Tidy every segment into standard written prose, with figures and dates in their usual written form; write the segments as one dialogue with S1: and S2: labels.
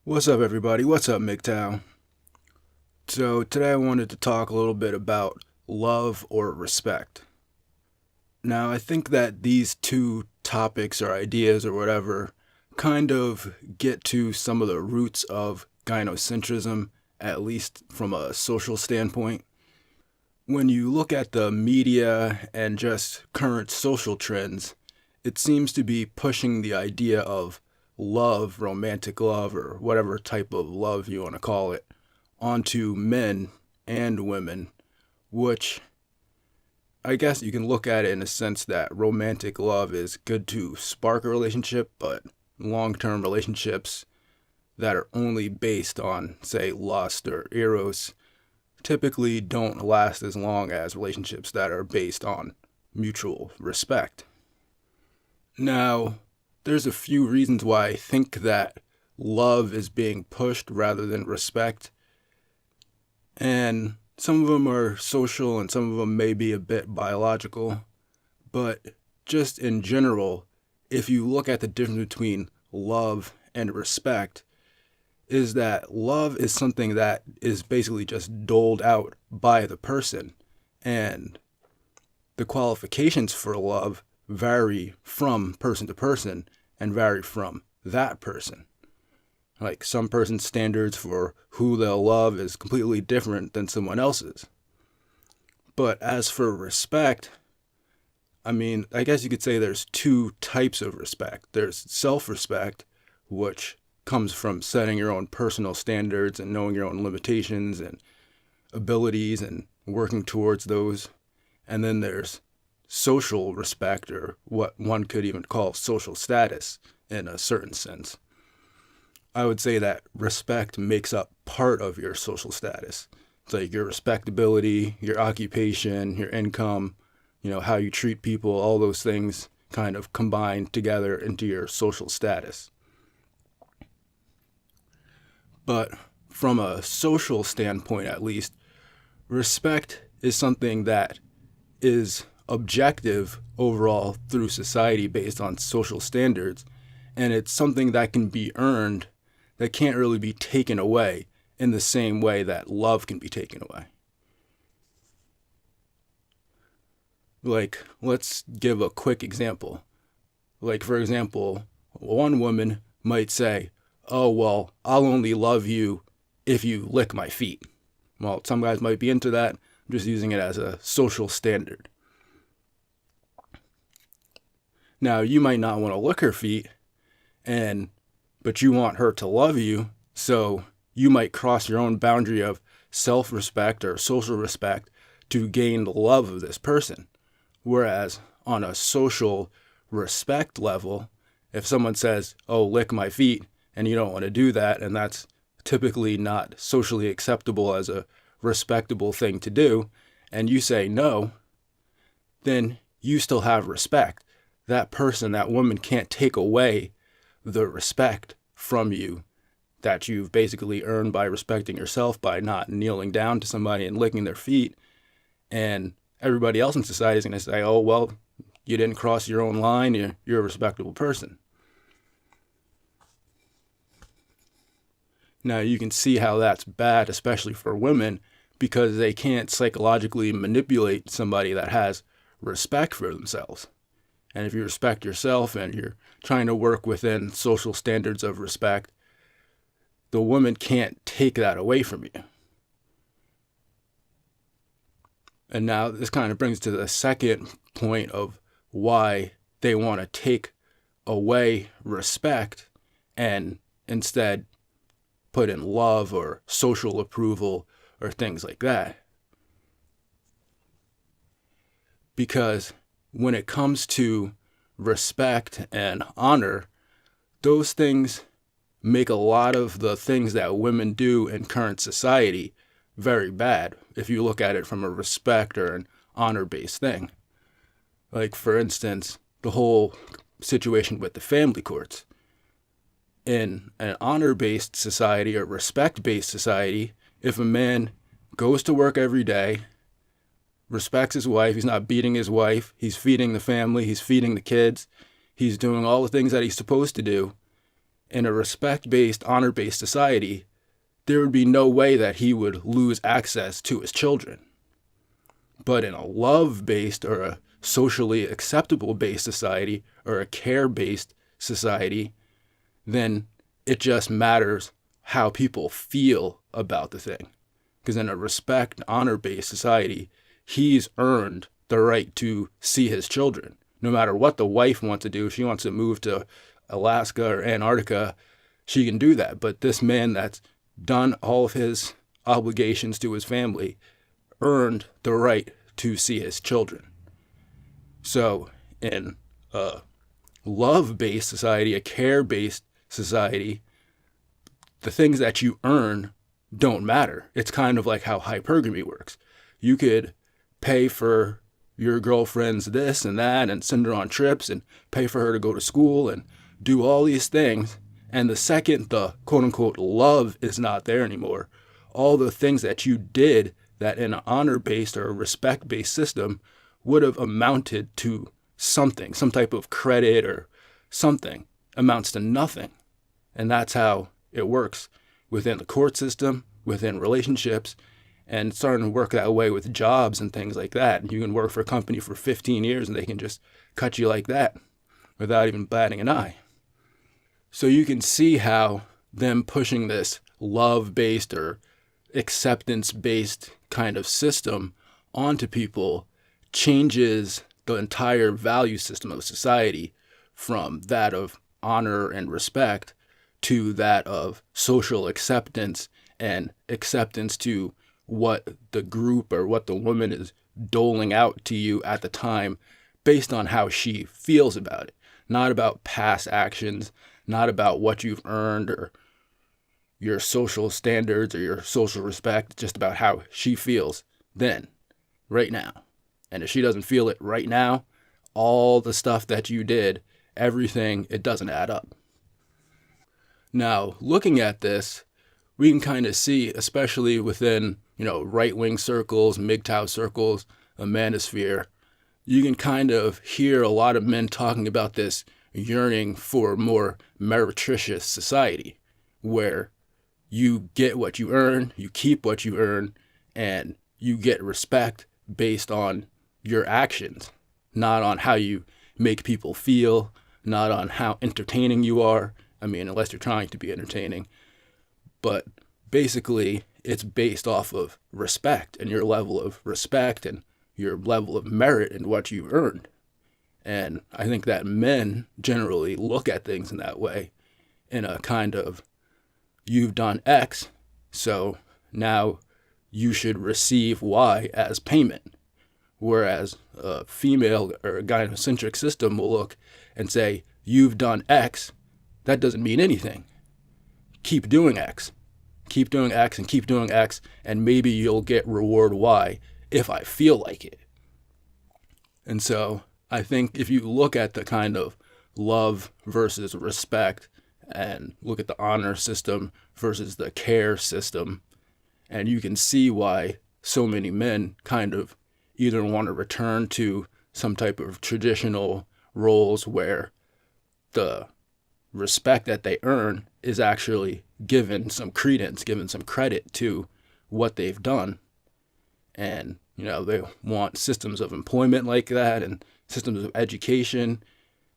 S1: What's up, everybody? What's up, MGTOW? So, today I wanted to talk a little bit about love or respect. Now, I think that these two topics or ideas or whatever kind of get to some of the roots of gynocentrism, at least from a social standpoint. When you look at the media and just current social trends, it seems to be pushing the idea of love, romantic love, or whatever type of love you want to call it, onto men and women, which I guess you can look at it in a sense that romantic love is good to spark a relationship, but long-term relationships that are only based on, say, lust or eros typically don't last as long as relationships that are based on mutual respect. Now, there's a few reasons why I think that love is being pushed rather than respect. And some of them are social and some of them may be a bit biological. But just in general, if you look at the difference between love and respect, is that love is something that is basically just doled out by the person. And the qualifications for love vary from person to person and vary from that person. Like some person's standards for who they'll love is completely different than someone else's. But as for respect, I guess you could say there's two types of respect. There's self-respect, which comes from setting your own personal standards and knowing your own limitations and abilities and working towards those. And then there's social respect, or what one could even call social status in a certain sense. I would say that respect makes up part of your social status. It's like your respectability, your occupation, your income, how you treat people, all those things kind of combine together into your social status. But from a social standpoint, at least, respect is something that is objective overall through society based on social standards, and it's something that can be earned, that can't really be taken away in the same way that love can be taken away. Like, let's give a quick example. Like, for example, one woman might say, oh, well, I'll only love you if you lick my feet. Well, some guys might be into that. I'm just using it as a social standard. Now, you might not want to lick her feet, but you want her to love you, so you might cross your own boundary of self-respect or social respect to gain the love of this person. Whereas on a social respect level, if someone says, oh, lick my feet, and you don't want to do that, and that's typically not socially acceptable as a respectable thing to do, and you say no, then you still have respect. That person, that woman can't take away the respect from you that you've basically earned by respecting yourself, by not kneeling down to somebody and licking their feet. And everybody else in society is going to say, oh, well, you didn't cross your own line, you're a respectable person. Now, you can see how that's bad, especially for women, because they can't psychologically manipulate somebody that has respect for themselves. And if you respect yourself and you're trying to work within social standards of respect, the woman can't take that away from you. And now this kind of brings to the second point of why they want to take away respect and instead put in love or social approval or things like that. Because when it comes to respect and honor, those things make a lot of the things that women do in current society very bad, if you look at it from a respect or an honor-based thing. Like, for instance, the whole situation with the family courts. In an honor-based society or respect-based society, if a man goes to work every day, respects his wife, he's not beating his wife, he's feeding the family, he's feeding the kids, he's doing all the things that he's supposed to do. In a respect-based, honor-based society, there would be no way that he would lose access to his children. But in a love-based or a socially acceptable-based society or a care-based society, then it just matters how people feel about the thing. Because in a respect, honor-based society, he's earned the right to see his children. No matter what the wife wants to do, if she wants to move to Alaska or Antarctica, she can do that. But this man that's done all of his obligations to his family earned the right to see his children. So in a love-based society, a care-based society, the things that you earn don't matter. It's kind of like how hypergamy works. You could pay for your girlfriend's this and that and send her on trips and pay for her to go to school and do all these things. And the second the quote-unquote love is not there anymore, all the things that you did that in an honor-based or a respect-based system would have amounted to something, some type of credit or something, amounts to nothing. And that's how it works within the court system, within relationships, and it's starting to work that way with jobs and things like that. You can work for a company for 15 years and they can just cut you like that without even batting an eye. So you can see how them pushing this love-based or acceptance-based kind of system onto people changes the entire value system of society from that of honor and respect to that of social acceptance and acceptance to what the group or what the woman is doling out to you at the time based on how she feels about it. Not about past actions, not about what you've earned or your social standards or your social respect, just about how she feels then, right now. And if she doesn't feel it right now, all the stuff that you did, everything, it doesn't add up. Now, looking at this, we can kind of see, especially within, right-wing circles, MGTOW circles, a manosphere, you can kind of hear a lot of men talking about this yearning for a more meretricious society where you get what you earn, you keep what you earn, and you get respect based on your actions, not on how you make people feel, not on how entertaining you are. I mean, unless you're trying to be entertaining. But basically, it's based off of respect and your level of respect and your level of merit and what you've earned. And I think that men generally look at things in that way, in a kind of, you've done X, so now you should receive Y as payment. Whereas a female or a gynocentric system will look and say, you've done X, that doesn't mean anything. Keep doing X. Keep doing X and keep doing X, and maybe you'll get reward Y if I feel like it. And so I think if you look at the kind of love versus respect and look at the honor system versus the care system, and you can see why so many men kind of either want to return to some type of traditional roles where the respect that they earn is actually given some credence, given some credit to what they've done. And, they want systems of employment like that and systems of education,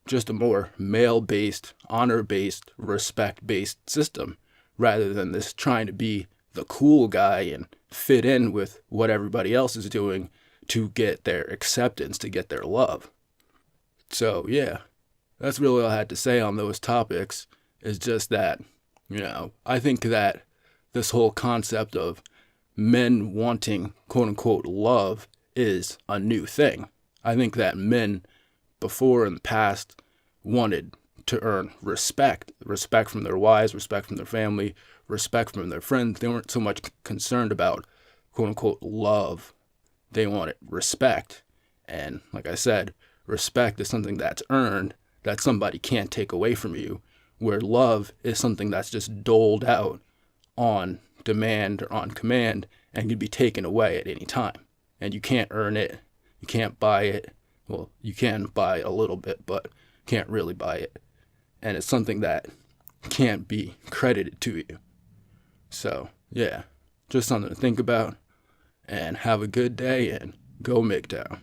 S1: just a more male-based, honor-based, respect-based system rather than this trying to be the cool guy and fit in with what everybody else is doing to get their acceptance, to get their love. So, yeah, that's really all I had to say on those topics, is just that, I think that this whole concept of men wanting quote-unquote love is a new thing. I think that men before in the past wanted to earn respect from their wives, respect from their family, respect from their friends. They weren't so much concerned about quote-unquote love. They wanted respect. And like I said, respect is something that's earned, that somebody can't take away from you, where love is something that's just doled out on demand or on command and can be taken away at any time. And you can't earn it. You can't buy it. Well, you can buy a little bit, but can't really buy it. And it's something that can't be credited to you. So, yeah, just something to think about. And have a good day and go MGTOW.